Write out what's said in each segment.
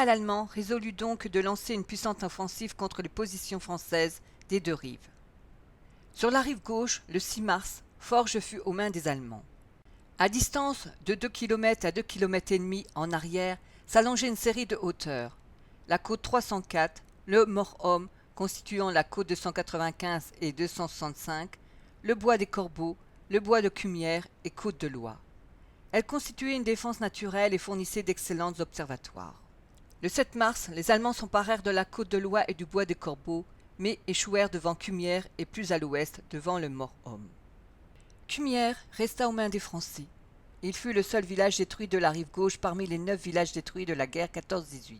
général allemand résolut donc de lancer une puissante offensive contre les positions françaises des deux rives. Sur la rive gauche, le 6 mars, Forges fut aux mains des Allemands. À distance de 2 km à 2 km et demi en arrière s'allongeait une série de hauteurs. La côte 304, le Mort-Homme constituant la côte 295 et 265, le bois des Corbeaux, le bois de Cumières et côte de Loie. Elle constituait une défense naturelle et fournissait d'excellents observatoires. Le 7 mars, les Allemands s'emparèrent de la côte de Loie et du bois des Corbeaux, mais échouèrent devant Cumières et plus à l'ouest devant le Mort-Homme. Cumières resta aux mains des Français. Il fut le seul village détruit de la rive gauche parmi les 9 villages détruits de la guerre 14-18.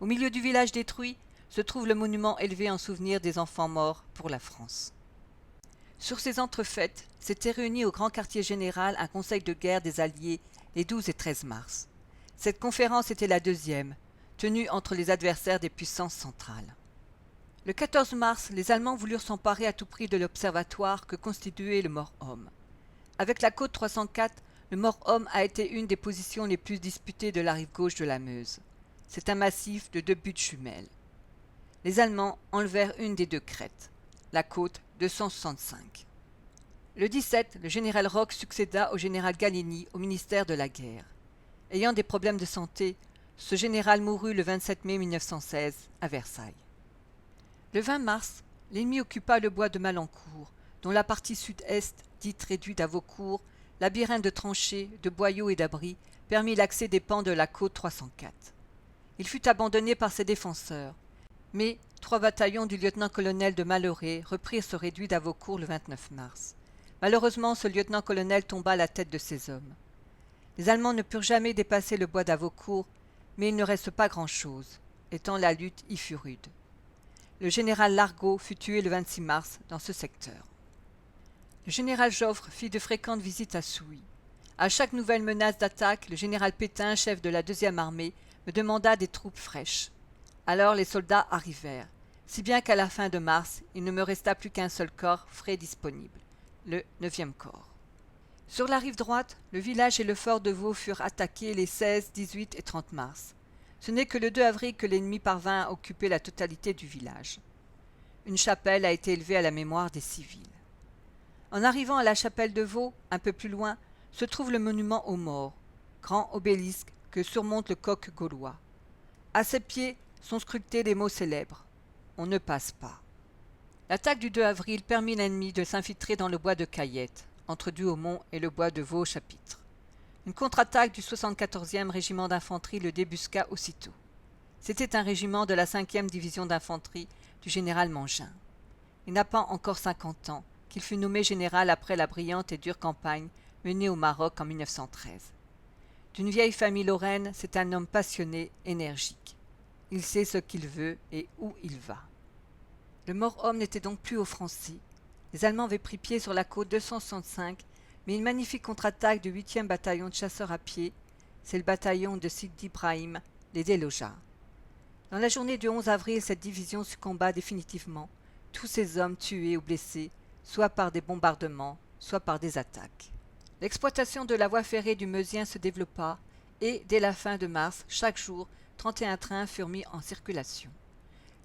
Au milieu du village détruit se trouve le monument élevé en souvenir des enfants morts pour la France. Sur ces entrefaites s'était réuni au grand quartier général un conseil de guerre des Alliés les 12 et 13 mars. Cette conférence était la deuxième, tenue entre les adversaires des puissances centrales. Le 14 mars, les Allemands voulurent s'emparer à tout prix de l'observatoire que constituait le Mort-Homme. Avec la côte 304, le Mort-Homme a été une des positions les plus disputées de la rive gauche de la Meuse. C'est un massif de 2 buttes jumelles. Les Allemands enlevèrent une des 2 crêtes, la côte 265. Le 17, le général Roch succéda au général Gallieni au ministère de la Guerre. Ayant des problèmes de santé, ce général mourut le 27 mai 1916 à Versailles. Le 20 mars, l'ennemi occupa le bois de Malencourt, dont la partie sud-est, dite réduite à Vaucourt, labyrinthe de tranchées, de boyaux et d'abris, permit l'accès des pans de la côte 304. Il fut abandonné par ses défenseurs, mais 3 bataillons du lieutenant-colonel de Malheré reprirent ce réduit d'Avocourt le 29 mars. Malheureusement, ce lieutenant-colonel tomba à la tête de ses hommes. Les Allemands ne purent jamais dépasser le bois d'Avocourt, mais il ne reste pas grand-chose, étant la lutte y fut rude. Le général Largot fut tué le 26 mars dans ce secteur. Le général Joffre fit de fréquentes visites à Souilly. À chaque nouvelle menace d'attaque, le général Pétain, chef de la 2e armée, me demanda des troupes fraîches. Alors les soldats arrivèrent, si bien qu'à la fin de mars, il ne me resta plus qu'un seul corps frais disponible, le 9e corps. Sur la rive droite, le village et le fort de Vaux furent attaqués les 16, 18 et 30 mars. Ce n'est que le 2 avril que l'ennemi parvint à occuper la totalité du village. Une chapelle a été élevée à la mémoire des civils. En arrivant à la chapelle de Vaux, un peu plus loin, se trouve le monument aux morts, grand obélisque que surmonte le coq gaulois. À ses pieds sont sculptés les mots célèbres « On ne passe pas ». L'attaque du 2 avril permit l'ennemi de s'infiltrer dans le bois de Cayette, entre Douaumont et le bois de Vaux-Chapitre. Une contre-attaque du 74e régiment d'infanterie le débusqua aussitôt. C'était un régiment de la 5e division d'infanterie du général Mangin. Il n'a pas encore 50 ans, qu'il fut nommé général après la brillante et dure campagne menée au Maroc en 1913. D'une vieille famille lorraine, c'est un homme passionné, énergique. Il sait ce qu'il veut et où il va. Le Mort-Homme n'était donc plus aux Français. Les Allemands avaient pris pied sur la côte 265, mais une magnifique contre-attaque du 8e bataillon de chasseurs à pied, c'est le bataillon de Sidi Ibrahim, les délogea. Dans la journée du 11 avril, cette division succomba définitivement, tous ses hommes tués ou blessés, soit par des bombardements, soit par des attaques. L'exploitation de la voie ferrée du Meusien se développa, et, dès la fin de mars, chaque jour, 31 trains furent mis en circulation.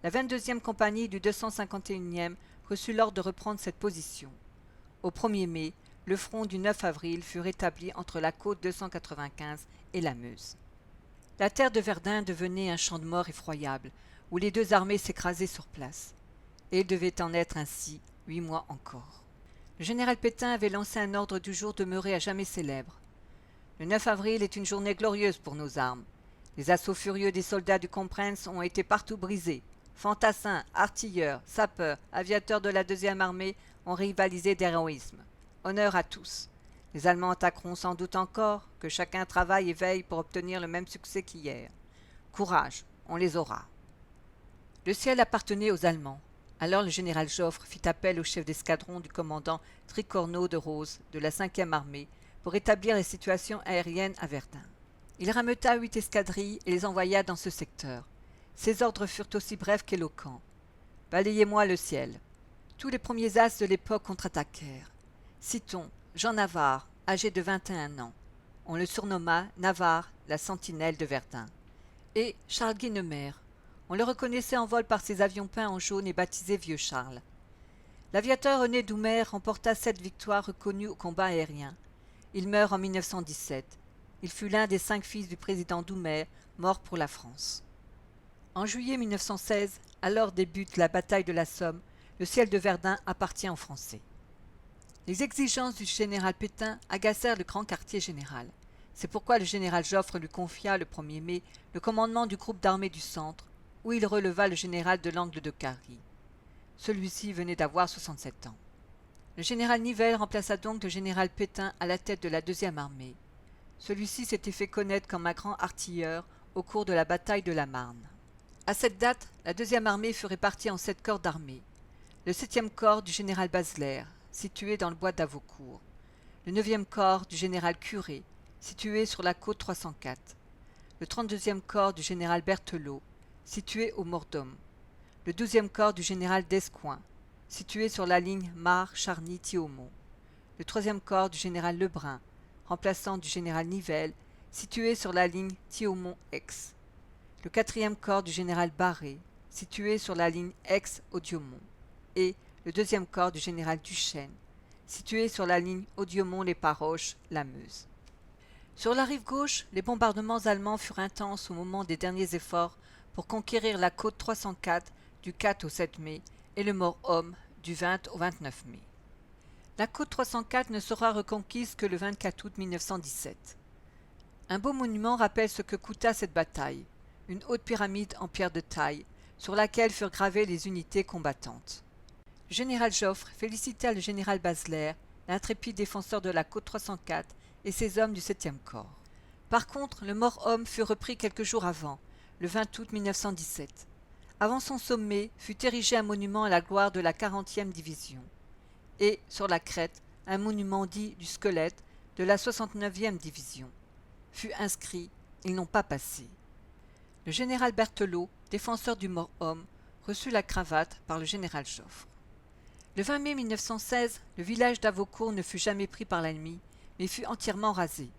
La 22e compagnie du 251e reçut l'ordre de reprendre cette position. Au 1er mai, le front du 9 avril fut rétabli entre la côte 295 et la Meuse. La terre de Verdun devenait un champ de mort effroyable, où les 2 armées s'écrasaient sur place. Et il devait en être ainsi 8 mois encore. Le général Pétain avait lancé un ordre du jour demeuré à jamais célèbre. Le 9 avril est une journée glorieuse pour nos armes. Les assauts furieux des soldats du Comprenz ont été partout brisés. Fantassins, artilleurs, sapeurs, aviateurs de la 2e armée ont rivalisé d'héroïsme. Honneur à tous. Les Allemands attaqueront sans doute encore, que chacun travaille et veille pour obtenir le même succès qu'hier. Courage, on les aura. Le ciel appartenait aux Allemands. Alors le général Joffre fit appel au chef d'escadron du commandant Tricorneau de Rose de la 5e armée pour établir les situations aériennes à Verdun. Il rameuta 8 escadrilles et les envoya dans ce secteur. Ses ordres furent aussi brefs qu'éloquents. « Balayez-moi le ciel ». Tous les premiers as de l'époque contre-attaquèrent. Citons Jean Navarre, âgé de 21 ans. On le surnomma Navarre, la sentinelle de Verdun. et Charles Guynemer. On le reconnaissait en vol par ses avions peints en jaune et baptisés Vieux Charles. L'aviateur René Doumer remporta 7 victoires reconnues au combat aérien. Il meurt en 1917. Il fut l'un des 5 fils du président Doumer, mort pour la France. En juillet 1916, alors débute la bataille de la Somme, le ciel de Verdun appartient aux Français. Les exigences du général Pétain agacèrent le grand quartier général. C'est pourquoi le général Joffre lui confia le 1er mai le commandement du groupe d'armées du centre, où il releva le général de l'Angle de Carie. Celui-ci venait d'avoir 67 ans. Le général Nivelle remplaça donc le général Pétain à la tête de la deuxième armée. Celui-ci s'était fait connaître comme un grand artilleur au cours de la bataille de la Marne. À cette date, la deuxième armée fut répartie en 7 corps d'armée. Le 7e corps du général Basler, situé dans le bois d'Avocourt. Le 9e corps du général Curé, situé sur la côte 304. Le 32e corps du général Berthelot, situé au Mordaume. Le 12e corps du général Descoings, situé sur la ligne Mar-Charny-Thiaumont. Le 3e corps du général Lebrun, remplaçant du général Nivelle, situé sur la ligne Thiaumont-Aix. Le 4e corps du général Barré, situé sur la ligne Aix-Audiomont. Et le 2e corps du général Duchesne, situé sur la ligne Audiomont-les-Paroches-La Meuse. Sur la rive gauche, les bombardements allemands furent intenses au moment des derniers efforts pour conquérir la côte 304 du 4 au 7 mai et le Mort-Homme du 20 au 29 mai. La côte 304 ne sera reconquise que le 24 août 1917. Un beau monument rappelle ce que coûta cette bataille, une haute pyramide en pierre de taille, sur laquelle furent gravées les unités combattantes. Le général Joffre félicita le général Basler, l'intrépide défenseur de la côte 304, et ses hommes du 7e corps. Par contre, le Mort-Homme fut repris quelques jours avant, le 20 août 1917. Avant son sommet fut érigé un monument à la gloire de la 40e division. Et, sur la crête, un monument dit du squelette de la 69e division. Fut inscrit « Ils n'ont pas passé ». Le général Berthelot, défenseur du Mort-Homme, reçut la cravate par le général Joffre. Le 20 mai 1916, le village d'Avocourt ne fut jamais pris par l'ennemi, mais fut entièrement rasé.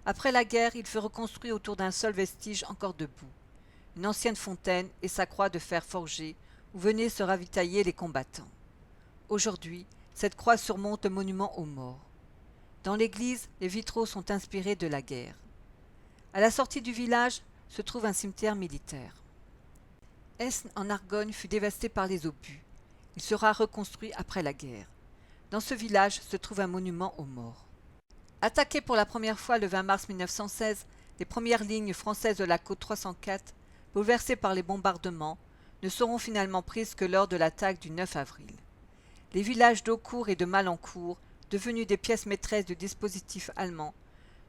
Après la guerre, il fut reconstruit autour d'un seul vestige encore debout, une ancienne fontaine et sa croix de fer forgé, où venaient se ravitailler les combattants. Aujourd'hui, cette croix surmonte le monument aux morts. Dans l'église, les vitraux sont inspirés de la guerre. À la sortie du village se trouve un cimetière militaire. Esne en Argonne fut dévasté par les obus. Il sera reconstruit après la guerre. Dans ce village se trouve un monument aux morts. Attaquées pour la première fois le 20 mars 1916, les premières lignes françaises de la côte 304, bouleversées par les bombardements, ne seront finalement prises que lors de l'attaque du 9 avril. Les villages d'Aucourt et de Malencourt, devenus des pièces maîtresses du dispositif allemand,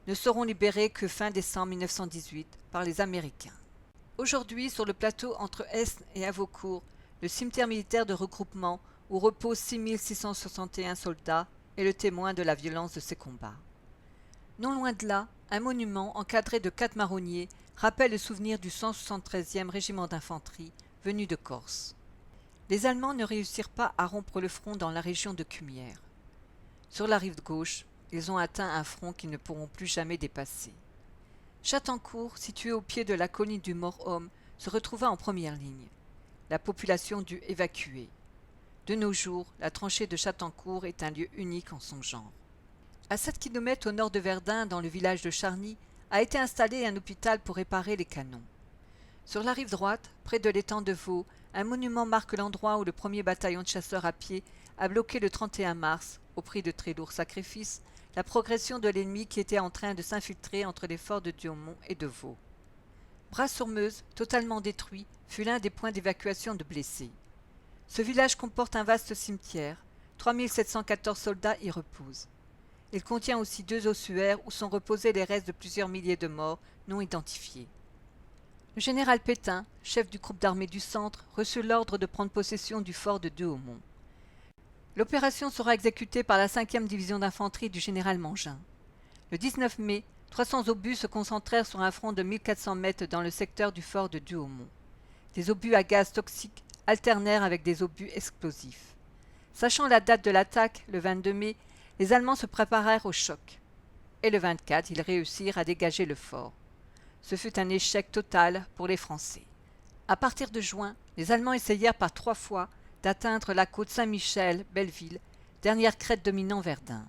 ne seront libérés que fin décembre 1918 par les Américains. Aujourd'hui, sur le plateau entre Esne et Avocourt, le cimetière militaire de regroupement où reposent 6661 soldats est le témoin de la violence de ces combats. Non loin de là, un monument encadré de 4 marronniers rappelle le souvenir du 173e régiment d'infanterie venu de Corse. Les Allemands ne réussirent pas à rompre le front dans la région de Cumières. Sur la rive gauche, ils ont atteint un front qu'ils ne pourront plus jamais dépasser. Chattancourt, situé au pied de la colline du Mort-Homme, se retrouva en première ligne. La population dut évacuer. De nos jours, la tranchée de Chattancourt est un lieu unique en son genre. À 7 km au nord de Verdun, dans le village de Charny, a été installé un hôpital pour réparer les canons. Sur la rive droite, près de l'étang de Vaux, un monument marque l'endroit où le 1er bataillon de chasseurs à pied a bloqué le 31 mars, au prix de très lourds sacrifices, la progression de l'ennemi qui était en train de s'infiltrer entre les forts de Douaumont et de Vaux. Bras-sur-Meuse, totalement détruit, fut l'un des points d'évacuation de blessés. Ce village comporte un vaste cimetière, 3714 soldats y reposent. Il contient aussi 2 ossuaires où sont reposés les restes de plusieurs milliers de morts non identifiés. Le général Pétain, chef du groupe d'armée du centre, reçut l'ordre de prendre possession du fort de Douaumont. L'opération sera exécutée par la 5e division d'infanterie du général Mangin. Le 19 mai, 300 obus se concentrèrent sur un front de 1400 mètres dans le secteur du fort de Douaumont. Des obus à gaz toxiques alternèrent avec des obus explosifs. Sachant la date de l'attaque, le 22 mai, les Allemands se préparèrent au choc. Et le 24, ils réussirent à dégager le fort. ce fut un échec total pour les Français. À partir de juin, les Allemands essayèrent par 3 fois d'atteindre la côte Saint-Michel-Belleville, dernière crête dominant Verdun.